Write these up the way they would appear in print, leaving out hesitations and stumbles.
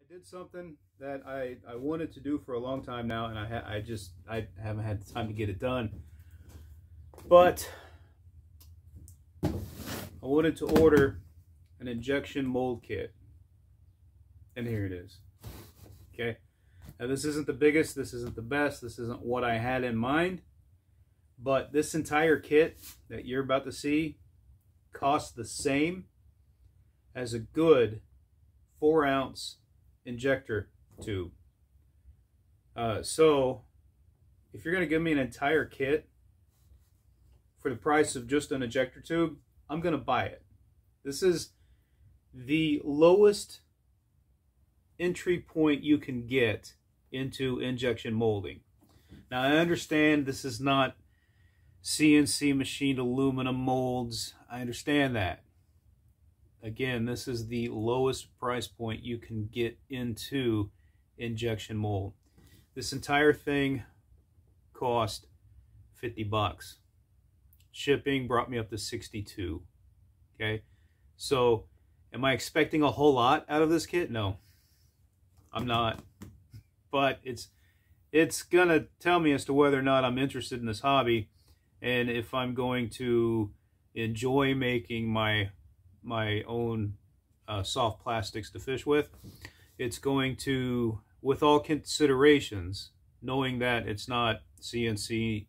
did something that I wanted to do for a long time now, and I haven't had the time to get it done. But I wanted to order an injection mold kit, and here it is. Okay, now this isn't the biggest, this isn't the best, this isn't what I had in mind, but this entire kit that you're about to see costs the same as a good 4-ounce injector tube. So if you're going to give me an entire kit for the price of just an injector tube, I'm going to buy it. This is the lowest entry point you can get into injection molding. Now I understand this is not CNC machined aluminum molds. I understand that. Again, this is the lowest price point you can get into injection mold. This entire thing cost 50 bucks. Shipping brought me up to 62. Okay, so am I expecting a whole lot out of this kit? No, I'm not. But it's gonna tell me as to whether or not I'm interested in this hobby, and if I'm going to enjoy making my own soft plastics to fish with. It's going to, with all considerations, knowing that it's not CNC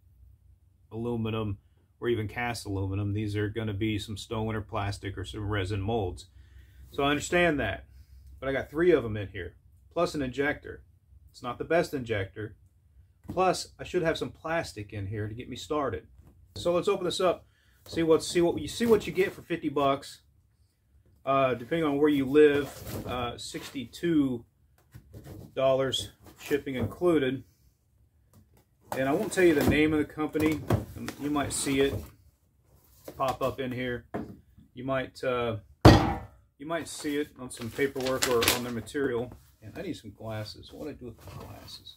aluminum or even cast aluminum, these are going to be some stone or plastic or some resin molds. So I understand that, but I got 3 of them in here, plus an injector. It's not the best injector. Plus, I should have some plastic in here to get me started. So let's open this up. See what you get for 50 bucks. Depending on where you live, $62 shipping included. And I won't tell you the name of the company. You might see it pop up in here. You might see it on some paperwork or on their material. And I need some glasses. What do I do with the glasses?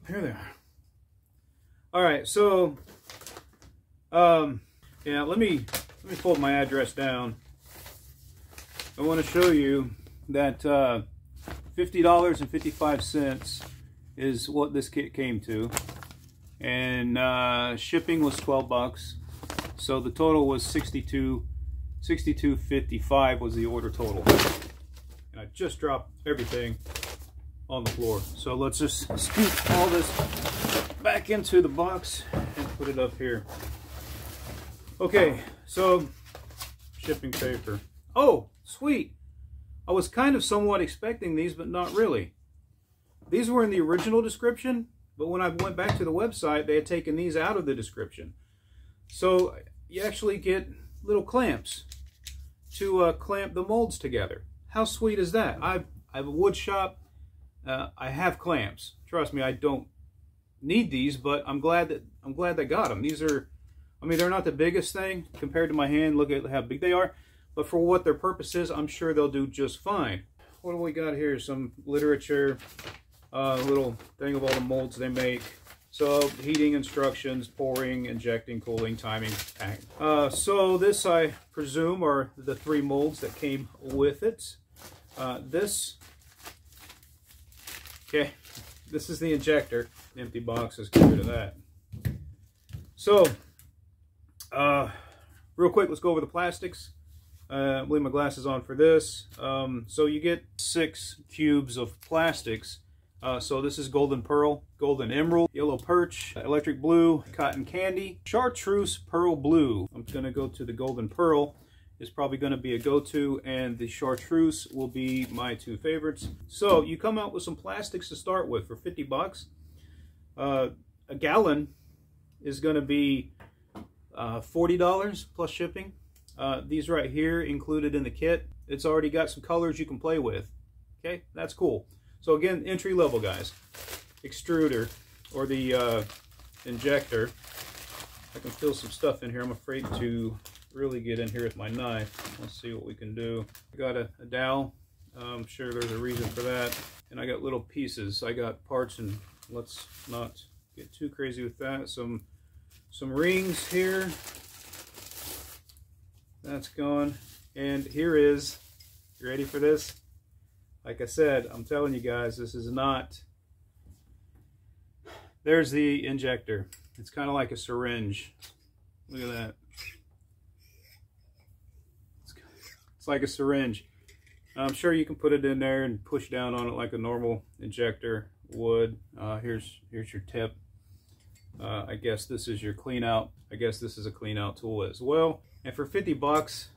Here they are. All right, so yeah, let me fold my address down. I want to show you that $50.55 is what this kit came to, and shipping was 12 bucks, so the total was $62.55 was the order total. And I just dropped everything on the floor, so let's just scoop all this back into the box and put it up here. Okay, so shipping paper. Oh, sweet. I was kind of somewhat expecting these, but not really. These were in the original description, but when I went back to the website, they had taken these out of the description. So you actually get little clamps to clamp the molds together. How sweet is that? I have a wood shop. I have clamps. Trust me, I don't need these, but I'm glad they got them. These are, I mean, they're not the biggest thing compared to my hand. Look at how big they are. But for what their purpose is, I'm sure they'll do just fine. What do we got here? Some literature, little thing of all the molds they make. So heating instructions, pouring, injecting, cooling, timing, packing. So this, I presume, are the 3 molds that came with it. This is the injector. Empty boxes, get rid of that. So, real quick, let's go over the plastics. I leave my glasses on for this. So you get 6 cubes of plastics. So this is golden pearl, golden emerald, yellow perch, electric blue, cotton candy, chartreuse pearl blue. I'm going to go to the golden pearl. It's probably going to be a go-to, and the chartreuse will be my 2 favorites. So you come out with some plastics to start with for 50 bucks. A gallon is going to be $40 plus shipping. These right here included in the kit. It's already got some colors you can play with. Okay, that's cool. So again, entry level, guys. Extruder, or the injector. I can feel some stuff in here. I'm afraid to really get in here with my knife. Let's see what we can do. I got a dowel. I'm sure there's a reason for that. And I got little pieces. I got parts, and let's not get too crazy with that. Some rings here. That's gone. And here is, you ready for this? Like I said, I'm telling you guys, this is not... There's the injector. It's kind of like a syringe. Look at that. It's like a syringe. I'm sure you can put it in there and push down on it like a normal injector would. Here's your tip. I guess this is your clean out. I guess this is a clean out tool as well. And for 50 bucks,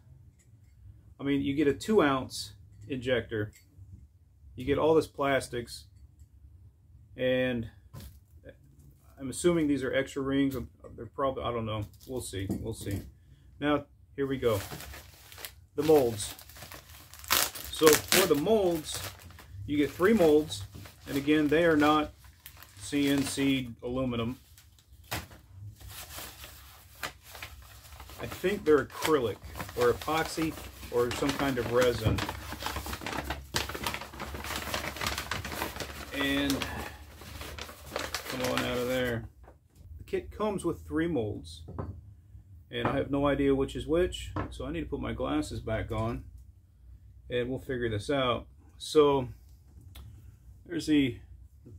I mean, you get a 2-ounce injector. You get all this plastics, and I'm assuming these are extra rings. They're probably, I don't know. We'll see. We'll see. Now, here we go. The molds. So for the molds, you get 3 molds, and again, they are not CNC aluminum. I think they're acrylic or epoxy or some kind of resin. And come on out of there. The kit comes with 3 molds, and I have no idea which is which, so I need to put my glasses back on and we'll figure this out. So there's the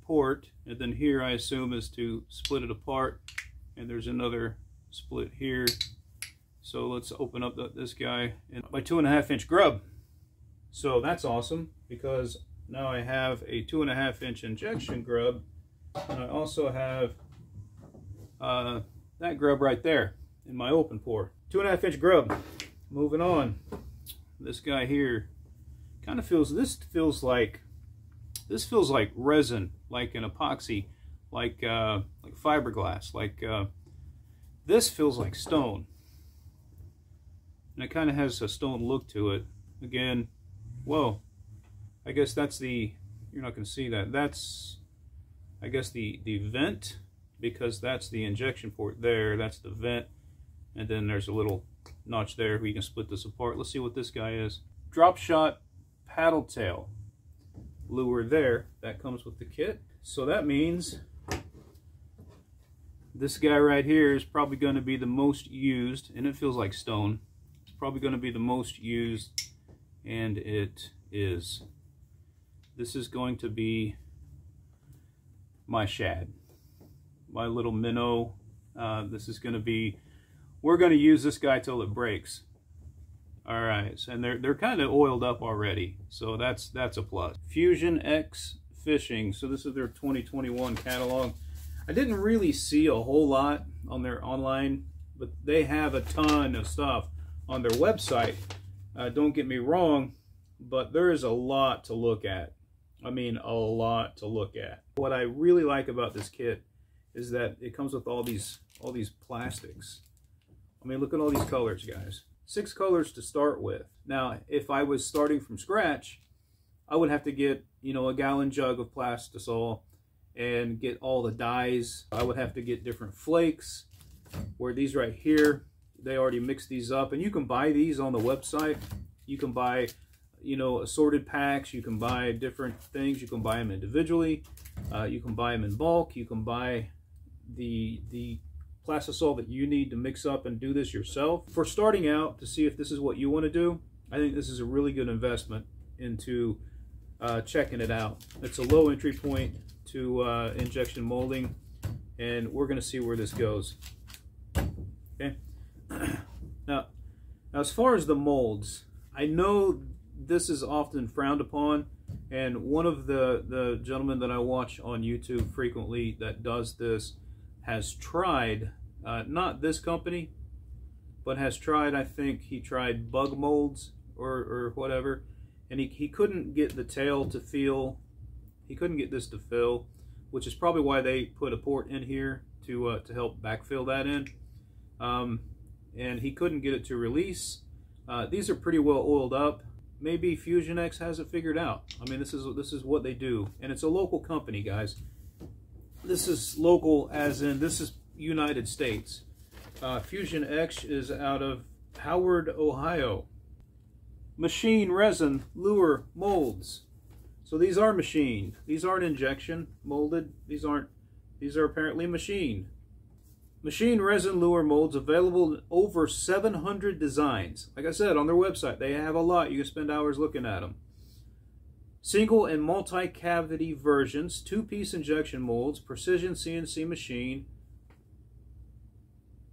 port, and then here I assume is to split it apart, and there's another split here. So let's open up this guy, and my 2.5-inch grub. So that's awesome, because now I have a 2.5-inch injection grub, and I also have that grub right there in my open pour. 2.5-inch grub. Moving on. This guy here kind of feels, this feels like resin, like an epoxy, like fiberglass, this feels like stone. And it kind of has a stone look to it. Again, whoa, I guess that's the, you're not going to see that. That's, I guess, the vent, because that's the injection port there. That's the vent. And then there's a little notch there where you can split this apart. Let's see what this guy is. Drop shot paddle tail lure there. That comes with the kit. So that means this guy right here is probably going to be the most used, and it feels like stone. It's probably going to be the most used, and it is. This is going to be my shad, my little minnow. This is going to be, we're going to use this guy till it breaks. All right, and they're kind of oiled up already, so that's a plus. Fusion X Fishing. So this is their 2021 catalog. I didn't really see a whole lot on their online, but they have a ton of stuff on their website. Don't get me wrong, but there is a lot to look at. I mean, a lot to look at. What I really like about this kit is that it comes with all these plastics. I mean, look at all these colors, guys. 6 colors to start with. Now, if I was starting from scratch, I would have to get, you know, a gallon jug of plastisol and get all the dyes. I would have to get different flakes, where these right here, they already mix these up, and you can buy these on the website. You can buy, you know, assorted packs. You can buy different things. You can buy them individually. You can buy them in bulk. You can buy the plastisol that you need to mix up and do this yourself. For starting out, to see if this is what you want to do, I think this is a really good investment into checking it out. It's a low entry point to injection molding, and we're going to see where this goes. Okay. Now, as far as the molds, I know this is often frowned upon, and one of the gentlemen that I watch on YouTube frequently that does this has tried, not this company, but has tried, I think he tried bug molds or whatever, and he couldn't get the tail to feel, he couldn't get this to fill, which is probably why they put a port in here to help backfill that in. And he couldn't get it to release. These are pretty well oiled up. Maybe Fusion X has it figured out. I mean, this is what they do, and it's a local company, guys. This is local, as in this is United States. Fusion X is out of Howard, Ohio. Machine resin lure molds. So these are machined. These aren't injection molded. These are apparently machined. Machine resin lure molds available in over 700 designs. Like I said, on their website, they have a lot. You can spend hours looking at them. Single and multi-cavity versions, 2-piece injection molds, precision CNC machine,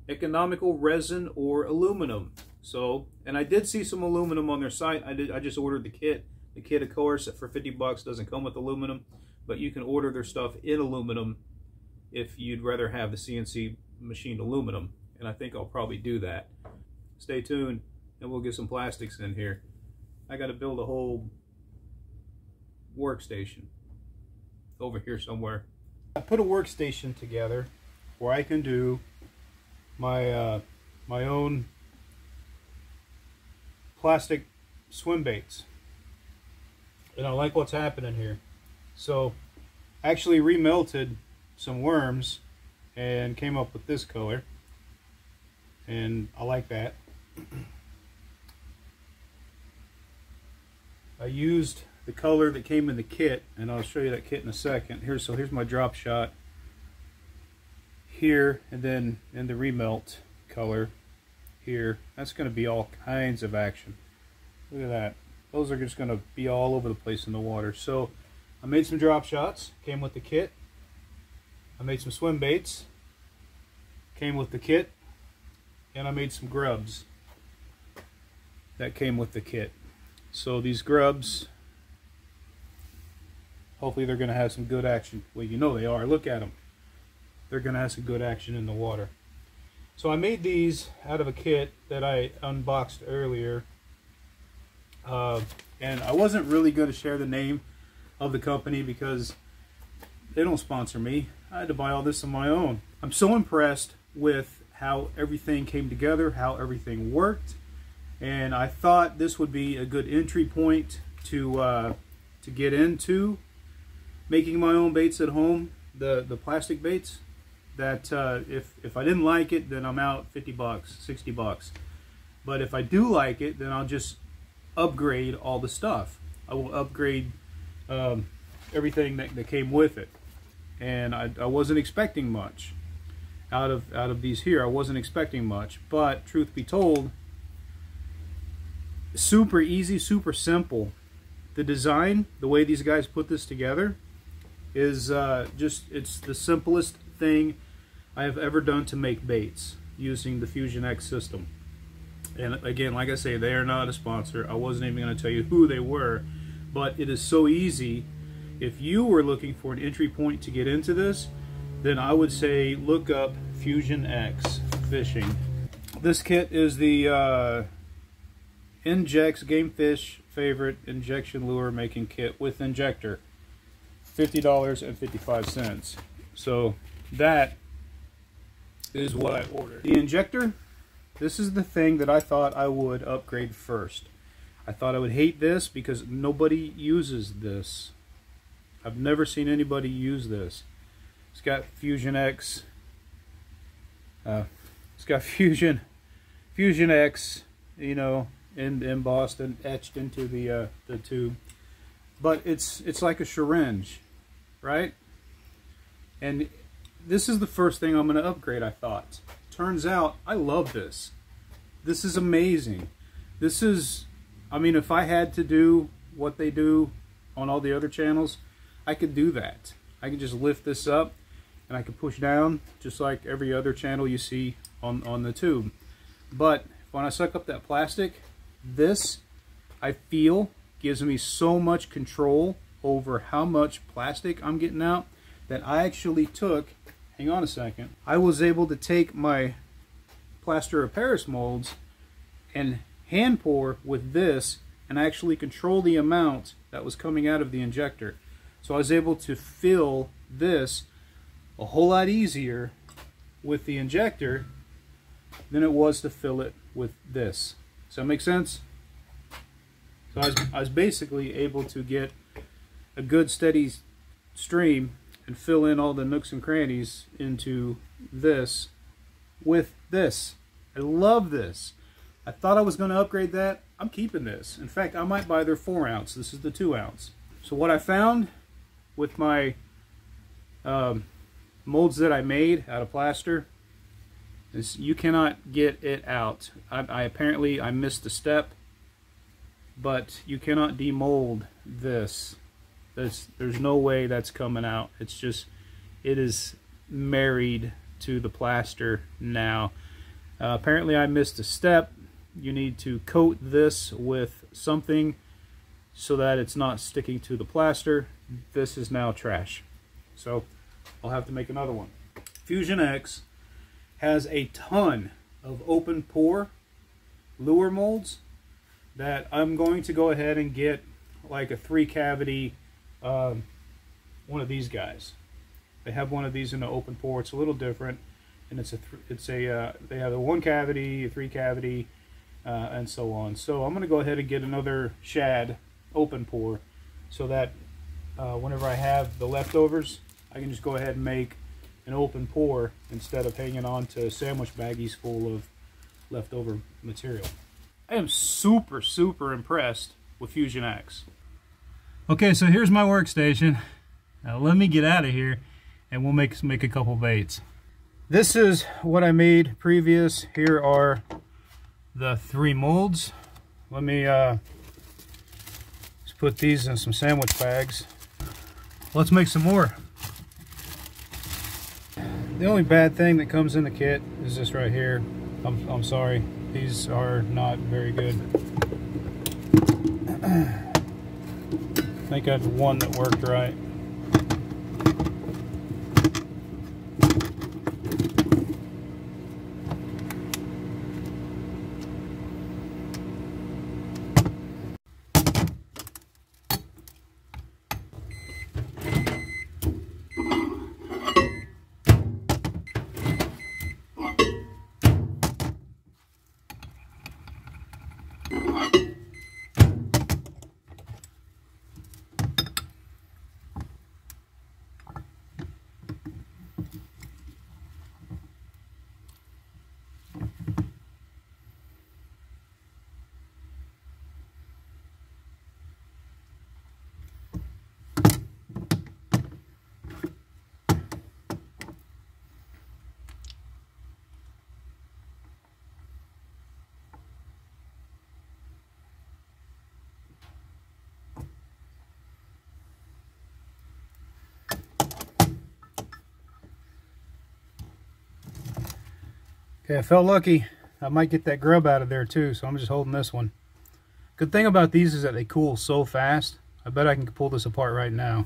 economical resin or aluminum. So, and I did see some aluminum on their site. I just ordered the kit. The kit, of course, for 50 bucks doesn't come with aluminum, but you can order their stuff in aluminum if you'd rather have the CNC machined aluminum. And I think I'll probably do that. Stay tuned and we'll get some plastics in here. I got to build a whole workstation over here somewhere. I put a workstation together where I can do my my own plastic swim baits, and I like what's happening here. So I actually remelted some worms and came up with this color, and I like that. I used the color that came in the kit, and I'll show you that kit in a second. Here's my drop shot here, and then in the remelt color here. That's going to be all kinds of action. Look at that. Those are just going to be all over the place in the water. So I made some drop shots, came with the kit. I made some swim baits, came with the kit, and I made some grubs that came with the kit. So these grubs, hopefully they're going to have some good action. Well, you know they are. Look at them. They're going to have some good action in the water. So I made these out of a kit that I unboxed earlier. And I wasn't really going to share the name of the company because they don't sponsor me. I had to buy all this on my own. I'm so impressed with how everything came together, how everything worked. And I thought this would be a good entry point to get into making my own baits at home, the plastic baits. That if I didn't like it, then I'm out 50 bucks, 60 bucks. But if I do like it, then I'll just upgrade all the stuff. I will upgrade everything that came with it. And I wasn't expecting much out of these here. I wasn't expecting much, but truth be told, super easy, super simple. The design, the way these guys put this together, is it's the simplest thing I have ever done to make baits using the Fusion X system. And again, like I say, they are not a sponsor. I wasn't even going to tell you who they were, but it is so easy. If you were looking for an entry point to get into this, then I would say look up Fusion X Fishing. This kit is the Injex Game Fish Favorite Injection Lure Making Kit with injector. $50.55. So that is what I ordered. The injector, this is the thing that I thought I would upgrade first. I thought I would hate this because nobody uses this. I've never seen anybody use this. It's got Fusion X. It's got Fusion X, you know, embossed and etched into the tube. But it's like a syringe, right? And this is the first thing I'm going to upgrade, I thought. Turns out, I love this. This is amazing. This is, I mean, if I had to do what they do on all the other channels, I could do that. I could just lift this up and I could push down just like every other channel you see on the tube. But when I suck up that plastic, this, I feel, gives me so much control over how much plastic I'm getting out that I actually took, hang on a second, I was able to take my plaster of Paris molds and hand pour with this and actually control the amount that was coming out of the injector. So I was able to fill this a whole lot easier with the injector than it was to fill it with this. Does that make sense? So I was basically able to get a good steady stream and fill in all the nooks and crannies into this with this. I love this. I thought I was going to upgrade that. I'm keeping this. In fact, I might buy their 4 ounce. This is the 2 ounce. So what I found with my molds that I made out of plaster is you cannot get it out. I apparently missed a step, but you cannot demold this. There's no way that's coming out. It's just, it is married to the plaster now. Apparently I missed a step. You need to coat this with something so that it's not sticking to the plaster. This is now trash, so I'll have to make another one. Fusion X has a ton of open pore lure molds that I'm going to go ahead and get like a 3 cavity one of these guys. They have one of these in the open pore. It's a little different, and they have a 1 cavity, a 3 cavity, and so on. So I'm going to go ahead and get another shad open pore so that whenever I have the leftovers, I can just go ahead and make an open pore instead of hanging on to sandwich baggies full of leftover material. I am super, super impressed with Fusion X. Okay, so here's my workstation. Now let me get out of here and we'll make a couple baits. This is what I made previous. Here are the 3 molds. Let me just put these in some sandwich bags. Let's make some more. The only bad thing that comes in the kit is this right here. I'm sorry, these are not very good. I think I had one that worked right. Okay, I felt lucky. I might get that grub out of there too, so I'm just holding this one. Good thing about these is that they cool so fast. I bet I can pull this apart right now.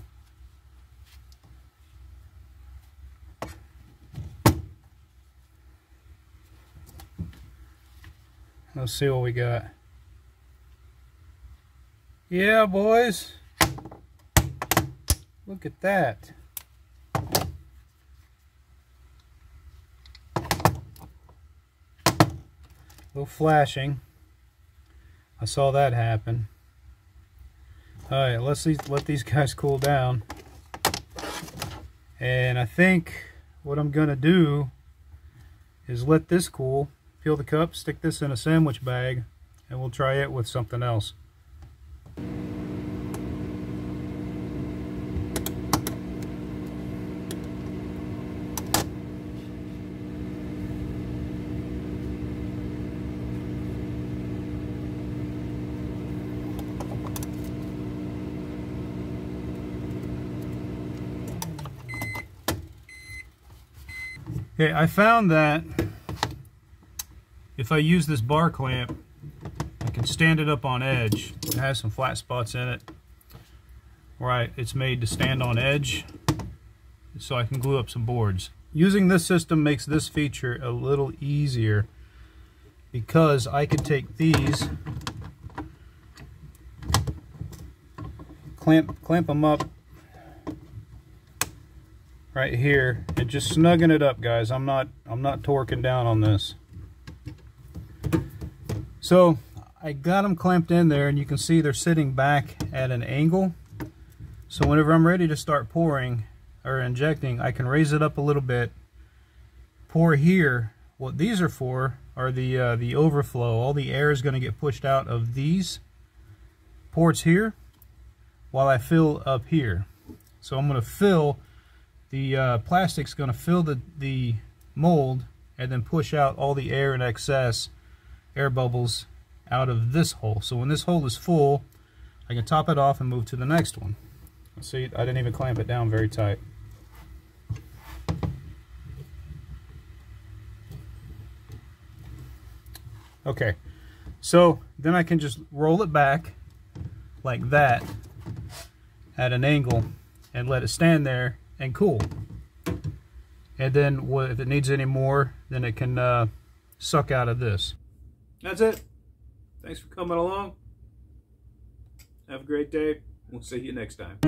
Let's see what we got. Yeah, boys. Look at that. A little flashing. I saw that happen. Alright, let's let these guys cool down. And I think what I'm going to do is let this cool, peel the cup, stick this in a sandwich bag, and we'll try it with something else. Okay, I found that if I use this bar clamp, I can stand it up on edge. It has some flat spots in it. Right, it's made to stand on edge, so I can glue up some boards. Using this system makes this feature a little easier because I can take these, clamp them up right here, and just snugging it up, guys. I'm not torquing down on this. So I got them clamped in there, and you can see they're sitting back at an angle. So whenever I'm ready to start pouring or injecting, I can raise it up a little bit, pour here. What these are for are the overflow. All the air is going to get pushed out of these ports here while I fill up here. So I'm going to fill the plastic's going to fill the mold and then push out all the air and excess air bubbles out of this hole. So when this hole is full, I can top it off and move to the next one. See, I didn't even clamp it down very tight. Okay, so then I can just roll it back like that at an angle and let it stand there and cool. And then if it needs any more, then it can suck out of this. That's it. Thanks for coming along. Have a great day. We'll see you next time.